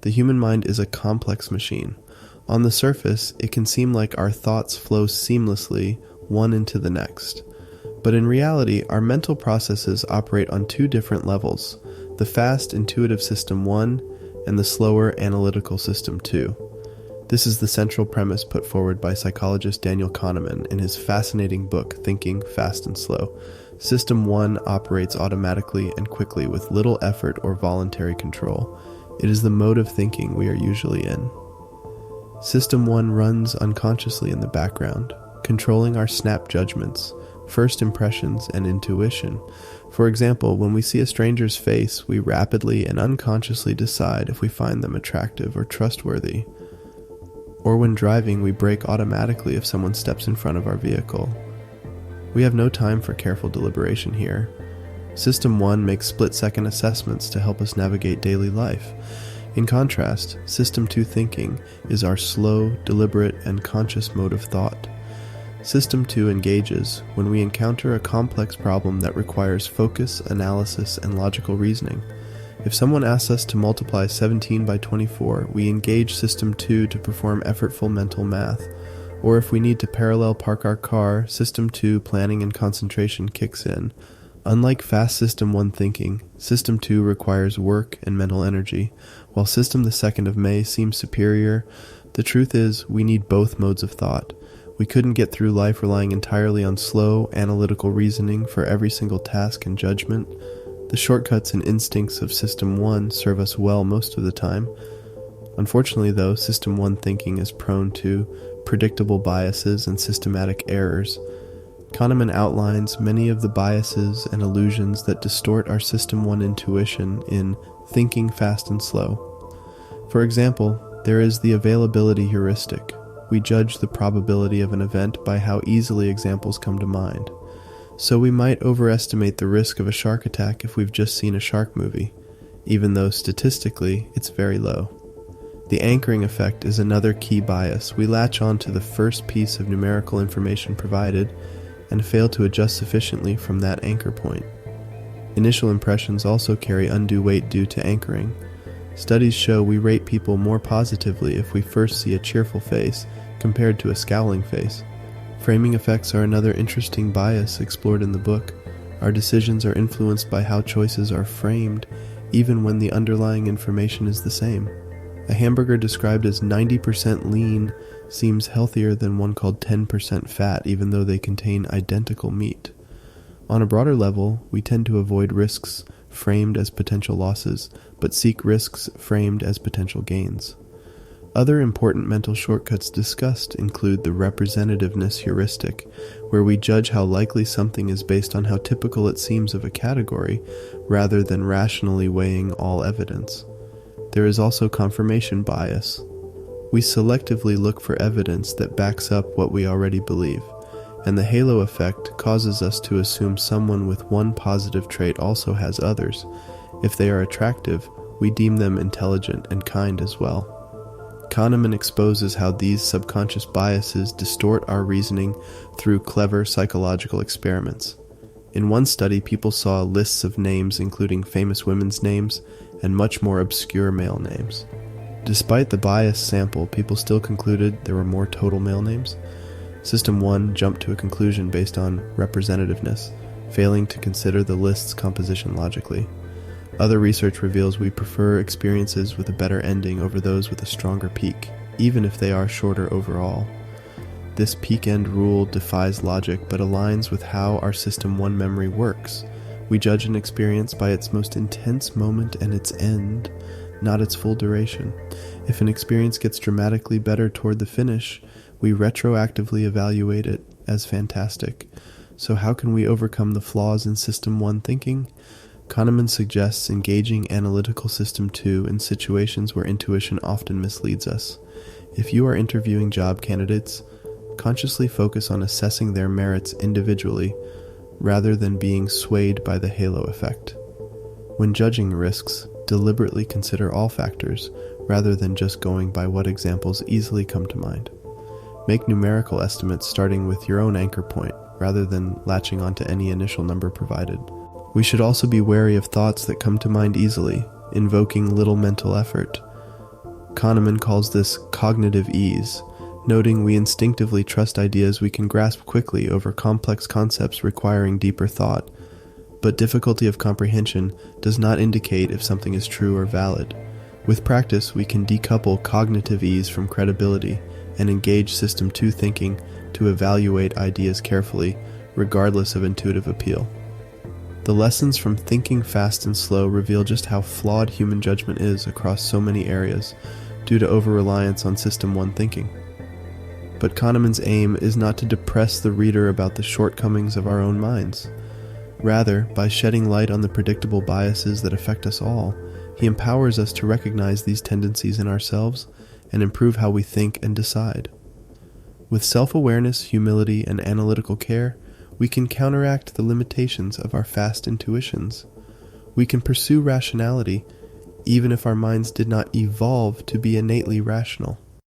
The human mind is a complex machine. On the surface, it can seem like our thoughts flow seamlessly, one into the next. But in reality, our mental processes operate on two different levels, the fast intuitive system 1 and the slower analytical system 2. This is the central premise put forward by psychologist Daniel Kahneman in his fascinating book, Thinking Fast and Slow. System 1 operates automatically and quickly with little effort or voluntary control. It is the mode of thinking we are usually in. System 1 runs unconsciously in the background, controlling our snap judgments, first impressions, and intuition. For example, when we see a stranger's face, we rapidly and unconsciously decide if we find them attractive or trustworthy. Or when driving, we brake automatically if someone steps in front of our vehicle. We have no time for careful deliberation here. System 1 makes split-second assessments to help us navigate daily life. In contrast, System 2 thinking is our slow, deliberate, and conscious mode of thought. System 2 engages when we encounter a complex problem that requires focus, analysis, and logical reasoning. If someone asks us to multiply 17 by 24, we engage System 2 to perform effortful mental math. Or if we need to parallel park our car, System 2 planning and concentration kicks in. Unlike fast System 1 thinking, System 2 requires work and mental energy. While System the 2nd of May seems superior, the truth is we need both modes of thought. We couldn't get through life relying entirely on slow, analytical reasoning for every single task and judgment. The shortcuts and instincts of System 1 serve us well most of the time. Unfortunately, though, System 1 thinking is prone to predictable biases and systematic errors. Kahneman outlines many of the biases and illusions that distort our System 1 intuition in Thinking Fast and Slow. For example, there is the availability heuristic. We judge the probability of an event by how easily examples come to mind. So we might overestimate the risk of a shark attack if we've just seen a shark movie, even though statistically it's very low. The anchoring effect is another key bias. We latch on to the first piece of numerical information provided and fail to adjust sufficiently from that anchor point. Initial impressions also carry undue weight due to anchoring. Studies show we rate people more positively if we first see a cheerful face compared to a scowling face. Framing effects are another interesting bias explored in the book. Our decisions are influenced by how choices are framed, even when the underlying information is the same. A hamburger described as 90% lean seems healthier than one called 10% fat, even though they contain identical meat. On a broader level, we tend to avoid risks framed as potential losses, but seek risks framed as potential gains. Other important mental shortcuts discussed include the representativeness heuristic, where we judge how likely something is based on how typical it seems of a category, rather than rationally weighing all evidence. There is also confirmation bias. We selectively look for evidence that backs up what we already believe, and the halo effect causes us to assume someone with one positive trait also has others. If they are attractive, we deem them intelligent and kind as well. Kahneman exposes how these subconscious biases distort our reasoning through clever psychological experiments. In one study, people saw lists of names including famous women's names and much more obscure male names. Despite the biased sample, people still concluded there were more total male names. System 1 jumped to a conclusion based on representativeness, failing to consider the list's composition logically. Other research reveals we prefer experiences with a better ending over those with a stronger peak, even if they are shorter overall. This peak-end rule defies logic but aligns with how our System 1 memory works. We judge an experience by its most intense moment and its end, not its full duration. If an experience gets dramatically better toward the finish, we retroactively evaluate it as fantastic. So how can we overcome the flaws in System 1 thinking? Kahneman suggests engaging analytical System 2 in situations where intuition often misleads us. If you are interviewing job candidates, consciously focus on assessing their merits individually rather than being swayed by the halo effect. When judging risks, deliberately consider all factors rather than just going by what examples easily come to mind. Make numerical estimates starting with your own anchor point rather than latching onto any initial number provided. We should also be wary of thoughts that come to mind easily, invoking little mental effort. Kahneman calls this cognitive ease, noting we instinctively trust ideas we can grasp quickly over complex concepts requiring deeper thought, but difficulty of comprehension does not indicate if something is true or valid. With practice, we can decouple cognitive ease from credibility and engage System 2 thinking to evaluate ideas carefully, regardless of intuitive appeal. The lessons from Thinking Fast and Slow reveal just how flawed human judgment is across so many areas due to over-reliance on System 1 thinking. But Kahneman's aim is not to depress the reader about the shortcomings of our own minds. Rather, by shedding light on the predictable biases that affect us all, he empowers us to recognize these tendencies in ourselves and improve how we think and decide. With self-awareness, humility, and analytical care, we can counteract the limitations of our fast intuitions. We can pursue rationality, even if our minds did not evolve to be innately rational.